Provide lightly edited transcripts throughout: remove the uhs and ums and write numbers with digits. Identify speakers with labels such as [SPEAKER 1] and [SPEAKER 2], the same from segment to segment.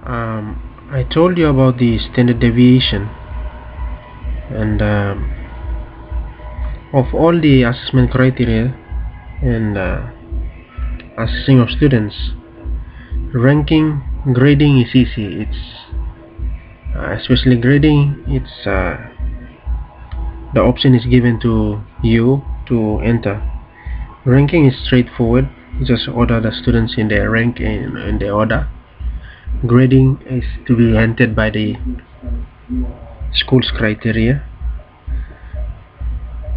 [SPEAKER 1] I told you about the standard deviation, and of all the assessment criteria and assessing of students, ranking, grading is easy. It's especially grading. It's the option is given to you to enter. Ranking is straightforward. You just order the students in their rank in the order. Grading is to be entered by the school's criteria,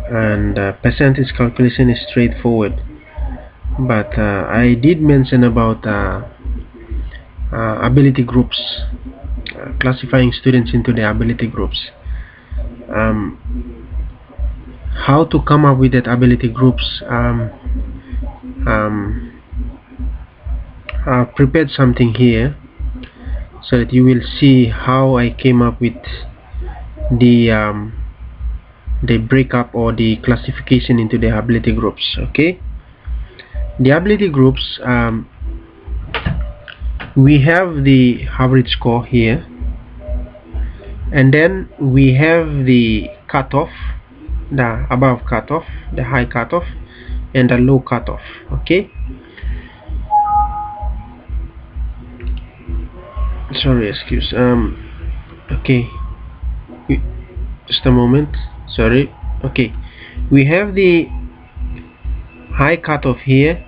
[SPEAKER 1] and percentage calculation is straightforward. But I did mention about ability groups, classifying students into the ability groups. How to come up with that ability groups? I've prepared something here so that you will see how I came up with the breakup or the classification into the ability groups. Okay, the ability groups, we have the average score here, and then we have the cutoff, the above cutoff, the high cutoff, and the low cutoff. Okay, sorry, excuse. Okay, just a moment. Sorry. Okay, we have the high cutoff here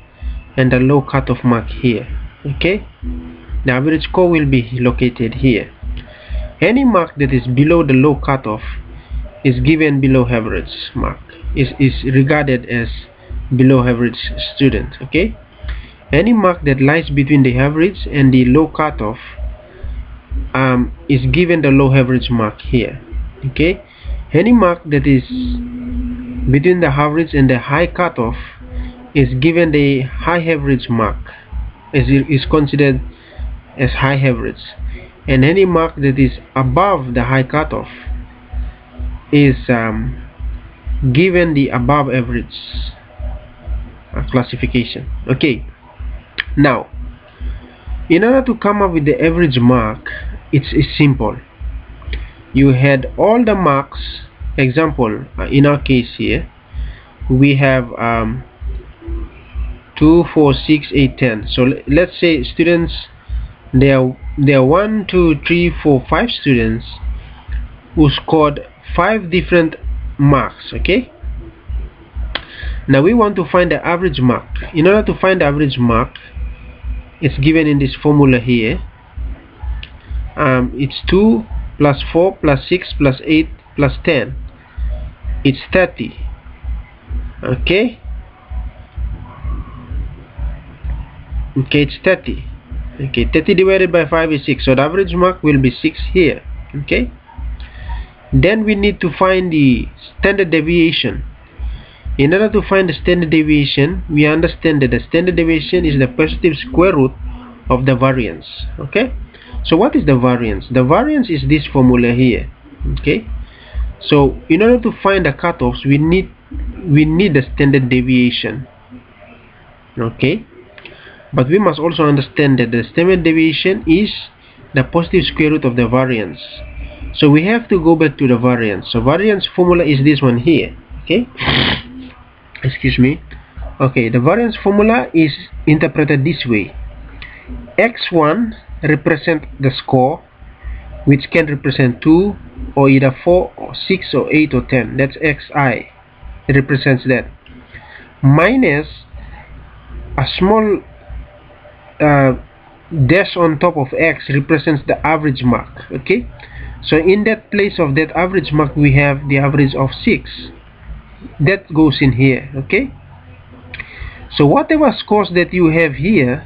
[SPEAKER 1] and the low cutoff mark here. Okay, the average score will be located here. Any mark that is below the low cutoff is given below average mark, is regarded as below average student. Okay, any mark that lies between the average and the low cutoff is given the low average mark here. Okay, any mark that is between the average and the high cutoff is given the high average mark, is considered as high average, and any mark that is above the high cutoff is given the above average classification. Okay, now in order to come up with the average mark, it's simple. You had all the marks. Example, in our case here we have 2, 4, 6, 8, 10. So let's say students, there are 1, 2, 3, 4, 5 students who scored 5 different marks. Okay, now we want to find the average mark. In order to find the average mark, it's given in this formula here. It's 2 plus 4 plus 6 plus 8 plus 10. It's 30. Okay, it's 30. Okay, 30 divided by 5 is 6, so the average mark will be 6 here. Okay, then we need to find the standard deviation. In order to find the standard deviation, we understand that the standard deviation is the positive square root of the variance. Okay, so what is the variance? The variance is this formula here. Okay, so in order to find the cutoffs, we need the standard deviation. Okay, but we must also understand that the standard deviation is the positive square root of the variance. So we have to go back to the variance. So variance formula is this one here. Okay, excuse me. Okay, the variance formula is interpreted this way. X1 represent the score, which can represent 2 or either 4 or 6 or 8 or 10. That's Xi. It represents that, minus a small dash on top of X represents the average mark. Okay, so in that place of that average mark, we have the average of 6. That goes in here. Okay, so whatever scores that you have here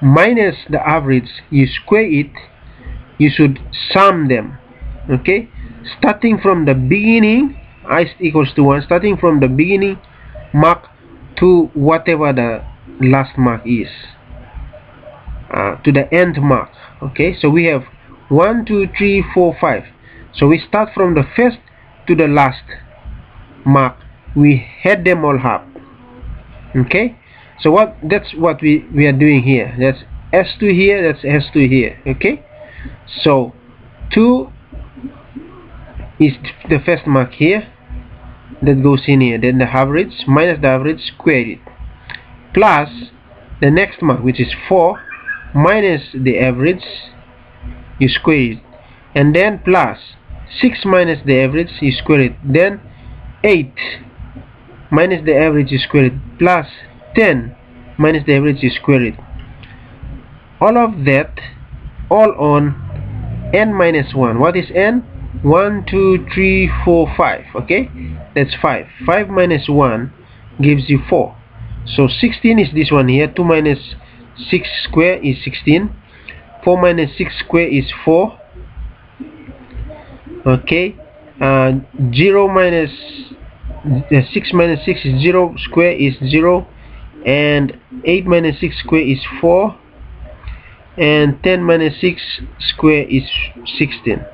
[SPEAKER 1] minus the average, you square it, you should sum them. Okay, starting from the beginning, I equals to 1, starting from the beginning mark to whatever the last mark is, to the end mark. Okay, so we have 1, 2, 3, 4, 5. So we start from the first to the last mark, we add them all up. Okay, so that's what we are doing here. That's S2 here, that's S2 here. Okay, so 2 is the first mark here that goes in here, then the average minus the average, square it, plus the next mark, which is 4, minus the average, you square it, and then plus 6 minus the average, you square it, then 8 minus the average, you square it, plus 10 minus the average, you square it. All of that, all on n minus 1. What is n? 1, 2, 3, 4, 5. Okay, that's 5. 5 minus 1 gives you 4. So 16 is this one here. 2 minus 6 square is 16. 4 minus 6 square is 4. Okay, 0 minus 6 minus 6 is 0, square is 0, and 8 minus 6 square is 4, and 10 minus 6 square is 16.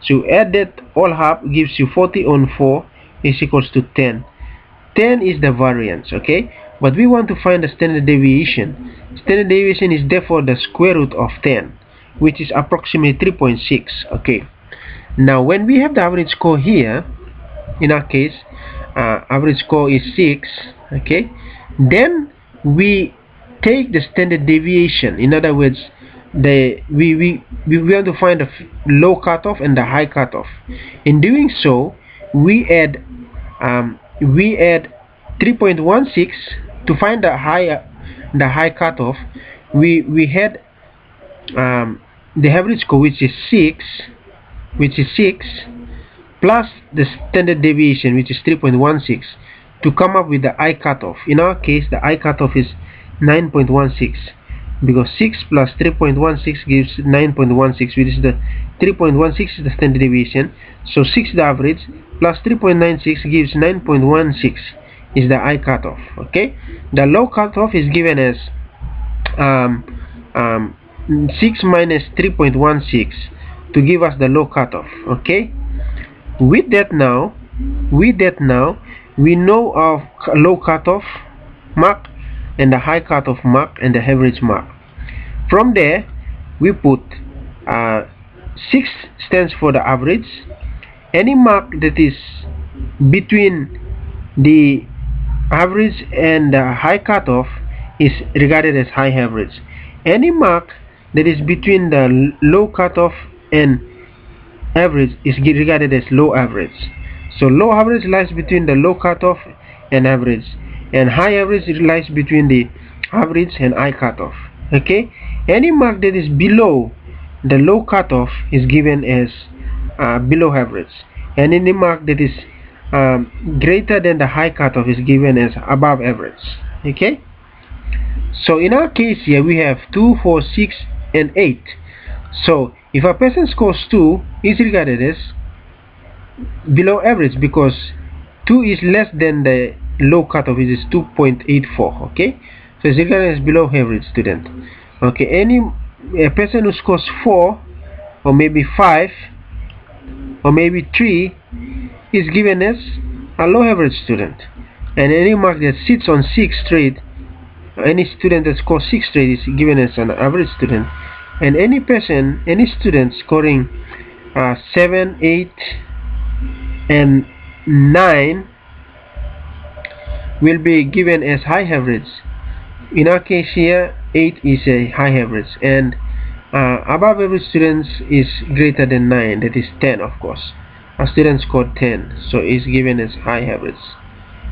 [SPEAKER 1] So add that all up, gives you 40 on 4 is equals to 10. 10 is the variance. Okay, but we want to find the standard deviation. Standard deviation is therefore the square root of 10, which is approximately 3.6. okay, now when we have the average score here, in our case average score is 6. Okay, then we take the standard deviation. In other words, we want to find the low cutoff and the high cutoff. In doing so, we add 3.16 to find the high cutoff. We had the average score, which is 6, plus the standard deviation, which is 3.16, to come up with the high cutoff. In our case, the high cutoff is 9.16, because 6 plus 3.16 gives 9.16, which is the 3.16 is the standard deviation. So 6 the average, plus 3.96 gives 9.16 is the high cutoff. Okay, the low cutoff is given as 6 minus 3.16 to give us the low cutoff. Okay, with that now we know of low cutoff mark and the high cutoff mark and the average mark. From there we put 6 stands for the average. Any mark that is between the average and the high cutoff is regarded as high average. Any mark that is between the low cutoff and average is regarded as low average. So low average lies between the low cutoff and average, and high average lies between the average and high cutoff. Okay, any mark that is below the low cutoff is given as below average, and any mark that is greater than the high cutoff is given as above average. Okay, so in our case here we have 2, 4, 6 and 8. So if a person scores 2, is regarded as below average, because 2 is less than the low cutoff, which is 2.84. okay, so it's regarded as below average student. Okay, a person who scores 4 or maybe 5 or maybe 3 is given as a low average student, and any mark that sits on 6 straight, any student that scores 6 straight is given as an average student, and any student scoring 7, 8 and 9 will be given as high average. In our case here, 8 is a high average, and above average students is greater than 9, that is 10. Of course, a student scored 10, so is given as high average,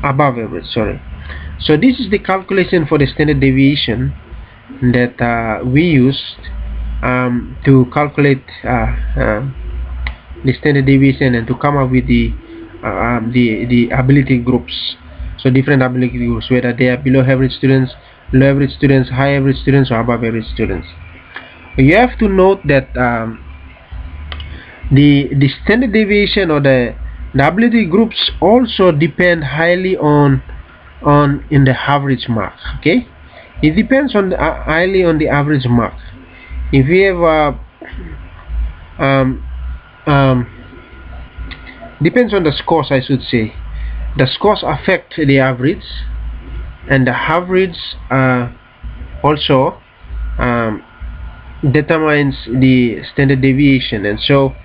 [SPEAKER 1] above average, sorry. So this is the calculation for the standard deviation that we used to calculate the standard deviation and to come up with the ability groups. So different ability groups, whether they are below average students, low average students, high average students, or above average students. You have to note that the standard deviation or the ability groups also depend highly on in the average mark. Okay, it depends on highly on the average mark. If we have depends on the scores, I should say. The scores affect the average, and the average also determines the standard deviation. And so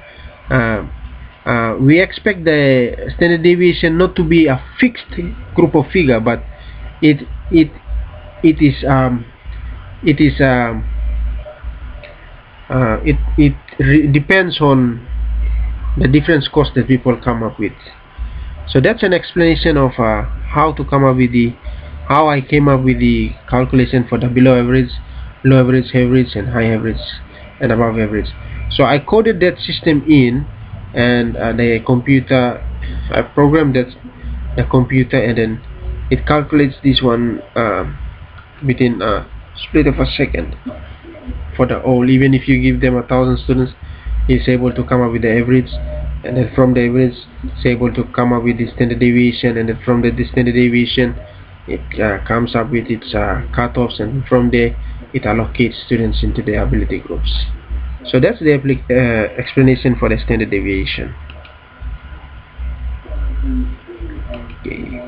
[SPEAKER 1] we expect the standard deviation not to be a fixed group of figure, but it it it is it is depends on the different scores that people come up with. So that's an explanation of how to come up with how I came up with the calculation for the below average, low average, average, and high average, and above average. So I coded that system in, and the computer, I programmed the computer, and then it calculates this one within a split of a second for the whole. Even if you give them 1,000 students, it's able to come up with the average, and then from the average it's able to come up with the standard deviation, and then from the standard deviation it comes up with its cutoffs, and from there it allocates students into the ability groups. So that's the explanation for the standard deviation. Okay.